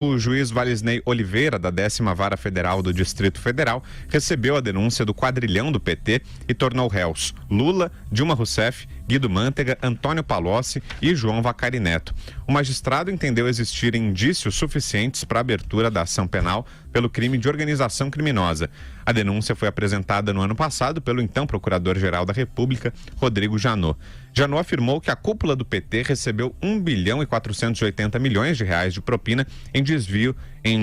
O juiz Valisney Oliveira, da 10ª Vara Federal do Distrito Federal, recebeu a denúncia do quadrilhão do PT e tornou réus Lula, Dilma Rousseff, Guido Mantega, Antônio Palocci e João Vacari Neto. O magistrado entendeu existirem indícios suficientes para a abertura da ação penal pelo crime de organização criminosa. A denúncia foi apresentada no ano passado pelo então Procurador-Geral da República, Rodrigo Janot. Janot afirmou que a cúpula do PT recebeu 1 bilhão e 480 milhões de reais de propina em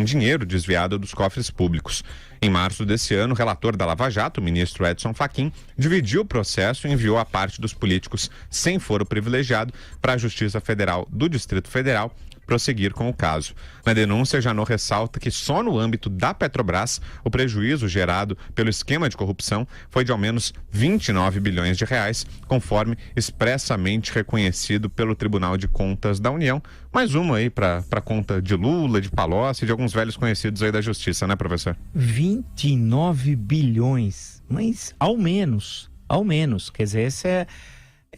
dinheiro desviado dos cofres públicos. Em março desse ano, o relator da Lava Jato, o ministro Edson Fachin, dividiu o processo e enviou a parte dos políticos sem foro privilegiado para a Justiça Federal do Distrito Federal prosseguir com o caso. Na denúncia, Janot ressalta que só no âmbito da Petrobras, o prejuízo gerado pelo esquema de corrupção foi de ao menos 29 bilhões de reais, conforme expressamente reconhecido pelo Tribunal de Contas da União. Mais uma aí para conta de Lula, de Palocci e de alguns velhos conhecidos aí da Justiça, né, professor? 29 bilhões, mas ao menos, quer dizer, esse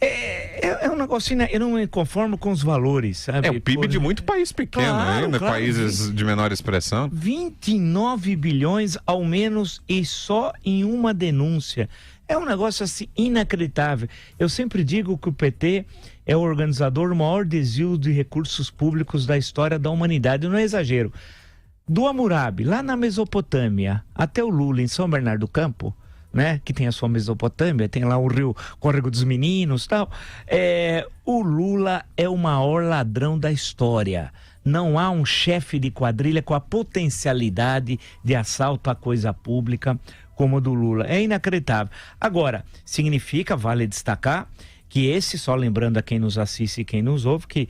é um negócio, eu não me conformo com os valores, sabe? É o PIB de muito país pequeno, claro, né? Claro, países de menor expressão. 29 bilhões ao menos e só em uma denúncia. É um negócio assim inacreditável. Eu sempre digo que o PT é o organizador maior desvio de recursos públicos da história da humanidade, não é exagero. Do Hammurabi, lá na Mesopotâmia, até o Lula em São Bernardo do Campo, né, que tem a sua Mesopotâmia, tem lá o rio Córrego dos Meninos e tal, o Lula é o maior ladrão da história. Não há um chefe de quadrilha com a potencialidade de assalto à coisa pública como o do Lula. É inacreditável. Agora, significa, vale destacar, que esse, só lembrando a quem nos assiste e quem nos ouve, que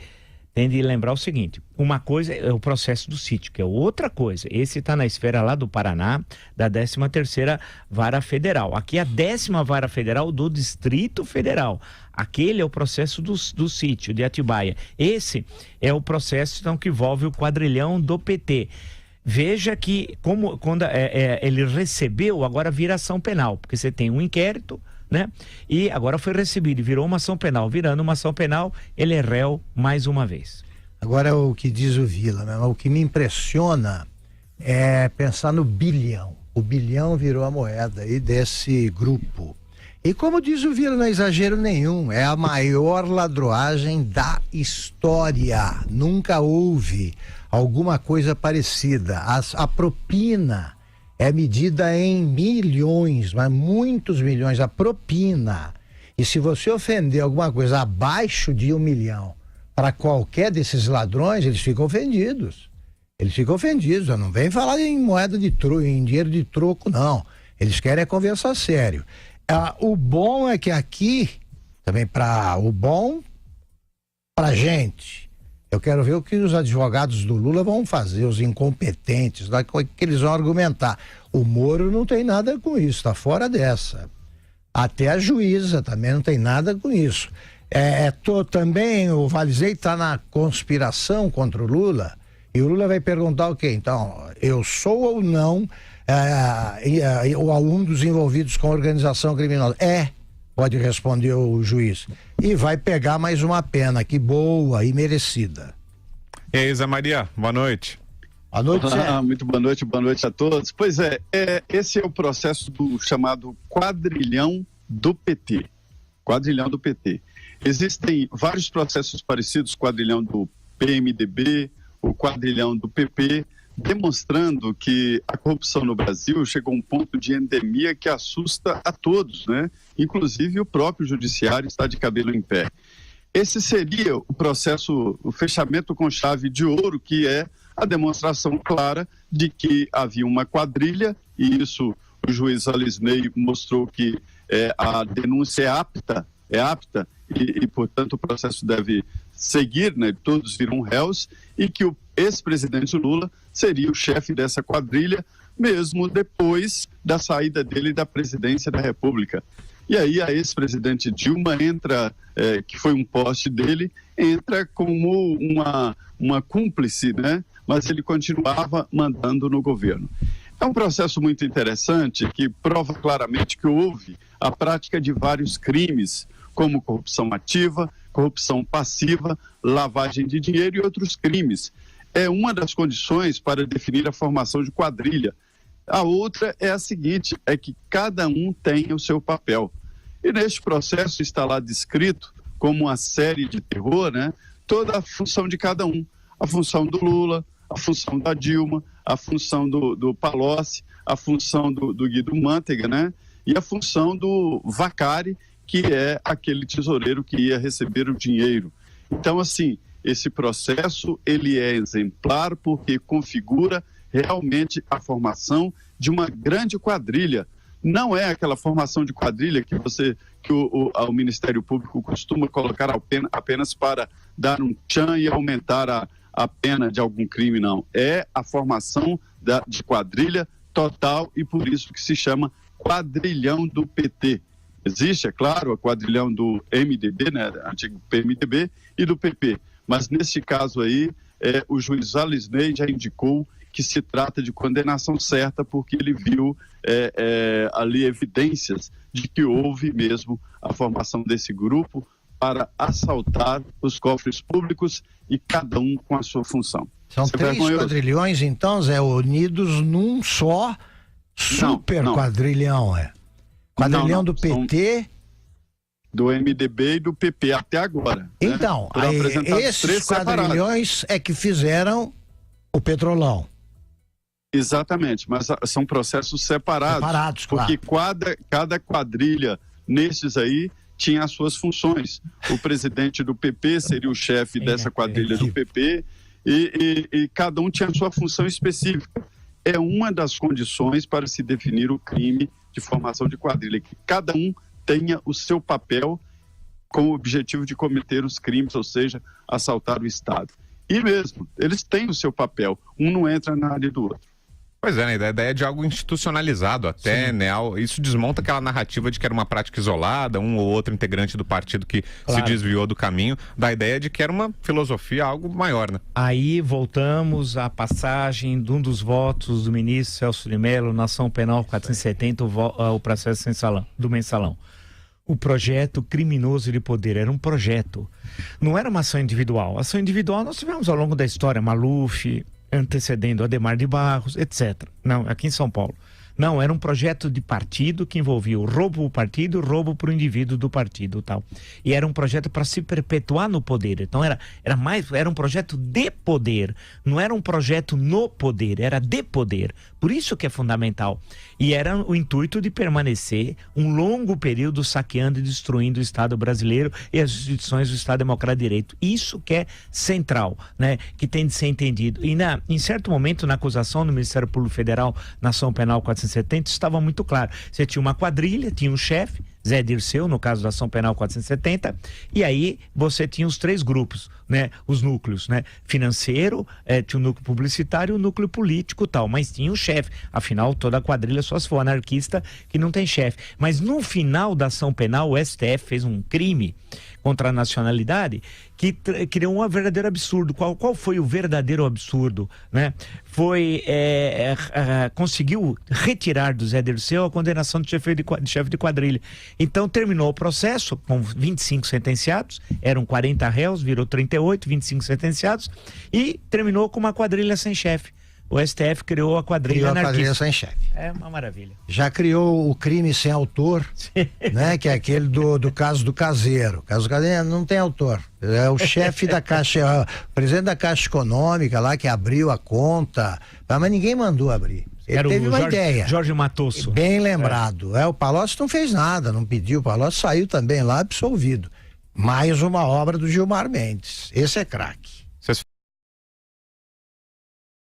tem de lembrar o seguinte: uma coisa é o processo do sítio, que é outra coisa. Esse está na esfera lá do Paraná, da 13ª Vara Federal. Aqui é a 10ª Vara Federal do Distrito Federal. Aquele é o processo do sítio de Atibaia. Esse é o processo, então, que envolve o quadrilhão do PT. Veja que quando ele recebeu, agora vira ação penal, porque você tem um inquérito, né? E agora foi recebido e virou uma ação penal. Virando uma ação penal, ele é réu mais uma vez. Agora, o que diz o Vila, né? O que me impressiona é pensar no bilhão. O bilhão virou a moeda aí desse grupo. E como diz o Vila, não é exagero nenhum, é a maior ladroagem da história. Nunca houve alguma coisa parecida. A propina é medida em milhões, mas muitos milhões, a propina. E se você ofender alguma coisa abaixo de 1 milhão para qualquer desses ladrões, eles ficam ofendidos. Não vem falar em moeda de troco, em dinheiro de troco, não. Eles querem conversar sério. O bom é que aqui, também pra gente, eu quero ver o que os advogados do Lula vão fazer, os incompetentes, lá, que eles vão argumentar. O Moro não tem nada com isso, está fora dessa. Até a juíza também não tem nada com isso. Também o Valisney está na conspiração contra o Lula, e o Lula vai perguntar o quê? Então, eu sou ou não um dos envolvidos com a organização criminosa? Pode responder o juiz. E vai pegar mais uma pena, que boa e merecida. E aí, Zé Maria, boa noite. Boa noite, Zé. Muito boa noite a todos. Pois esse é o processo do chamado quadrilhão do PT. Quadrilhão do PT. Existem vários processos parecidos, quadrilhão do PMDB, o quadrilhão do PP, demonstrando que a corrupção no Brasil chegou a um ponto de endemia que assusta a todos, né? Inclusive o próprio judiciário está de cabelo em pé. Esse seria o processo, o fechamento com chave de ouro, que é a demonstração clara de que havia uma quadrilha, e isso o juiz Valisney mostrou que a denúncia é apta e, portanto, o processo deve seguir, né? Todos viram réus, e que o ex-presidente Lula seria o chefe dessa quadrilha, mesmo depois da saída dele da presidência da República. E aí a ex-presidente Dilma entra, que foi um poste dele, entra como uma cúmplice, né? Mas ele continuava mandando no governo. É um processo muito interessante que prova claramente que houve a prática de vários crimes, como corrupção ativa, corrupção passiva, lavagem de dinheiro e outros crimes. é uma das condições para definir a formação de quadrilha. A outra é a seguinte, é que cada um tenha o seu papel. E neste processo está lá descrito, como uma série de terror, né, toda a função de cada um. A função do Lula, a função da Dilma, a função do Palocci, a função do Guido Mantega, né, e a função do Vacari, que é aquele tesoureiro que ia receber o dinheiro. Então, assim, esse processo ele é exemplar porque configura realmente a formação de uma grande quadrilha. Não é aquela formação de quadrilha que o Ministério Público costuma colocar apenas para dar um tchan e aumentar a pena de algum crime, não. É a formação de quadrilha total e por isso que se chama quadrilhão do PT. Existe, é claro, a quadrilhão do MDB, né, antigo PMDB, e do PP. Mas nesse caso aí, o juiz Alisney já indicou que se trata de condenação certa, porque ele viu ali evidências de que houve mesmo a formação desse grupo para assaltar os cofres públicos e cada um com a sua função. São 3 quadrilhões, então, Zé, unidos num só super quadrilhão, Quadrilhão do PT... Do MDB e do PP até agora. Então, né? Esses quadrilhões é que fizeram o Petrolão. Exatamente, mas são processos separados porque cada quadrilha nesses aí tinha as suas funções. O presidente do PP seria o chefe dessa quadrilha do PP e cada um tinha a sua função específica. É uma das condições para se definir o crime de formação de quadrilha, que cada um tenha o seu papel com o objetivo de cometer os crimes, ou seja, assaltar o Estado. E mesmo, eles têm o seu papel, um não entra na área do outro. Pois é, né? A ideia de algo institucionalizado até, né? Isso desmonta aquela narrativa de que era uma prática isolada, um ou outro integrante do partido que se desviou do caminho, da ideia de que era uma filosofia, algo maior, né? Aí voltamos à passagem de um dos votos do ministro Celso de Mello na ação penal 470, o processo do mensalão. O projeto criminoso de poder era um projeto, não era uma ação individual. Ação individual nós tivemos ao longo da história, Maluf, antecedendo Adhemar de Barros, etc. Não, aqui em São Paulo. Não, era um projeto de partido que envolvia o roubo ao partido, roubo para o indivíduo do partido, tal. E era um projeto para se perpetuar no poder. Então era um projeto de poder, não era um projeto no poder, era de poder. Por isso que é fundamental. E era o intuito de permanecer um longo período saqueando e destruindo o Estado brasileiro e as instituições do Estado Democrático de Direito. Isso que é central, né? Que tem de ser entendido. E em certo momento, na acusação do Ministério Público Federal, na ação penal 470, estava muito claro. Você tinha uma quadrilha, tinha um chefe, Zé Dirceu, no caso da ação penal 470, e aí você tinha os 3 grupos, né? Os núcleos, né? Financeiro, tinha o núcleo publicitário e o núcleo político e tal, mas tinha o chefe. Afinal, toda a quadrilha só se for anarquista que não tem chefe. Mas no final da ação penal, o STF fez um crime contra a nacionalidade que criou um verdadeiro absurdo. Qual foi o verdadeiro absurdo, né? Foi conseguiu retirar do Zé Dirceu a condenação de chefe de quadrilha. Então terminou o processo com 25 sentenciados, eram 40 réus, virou 38, 25 sentenciados, e terminou com uma quadrilha sem chefe. O STF criou a quadrilha anarquista. Quadrilha sem chefe. É uma maravilha. Já criou o crime sem autor, né? Que é aquele do caso do Caseiro. O caso do Caseiro não tem autor. É o chefe da Caixa, o presidente da Caixa Econômica lá que abriu a conta, mas ninguém mandou abrir. Ele teve uma ideia. Jorge Matosso. Bem lembrado. O Palocci não fez nada, não pediu. O Palocci saiu também lá absolvido. Mais uma obra do Gilmar Mendes. Esse é craque.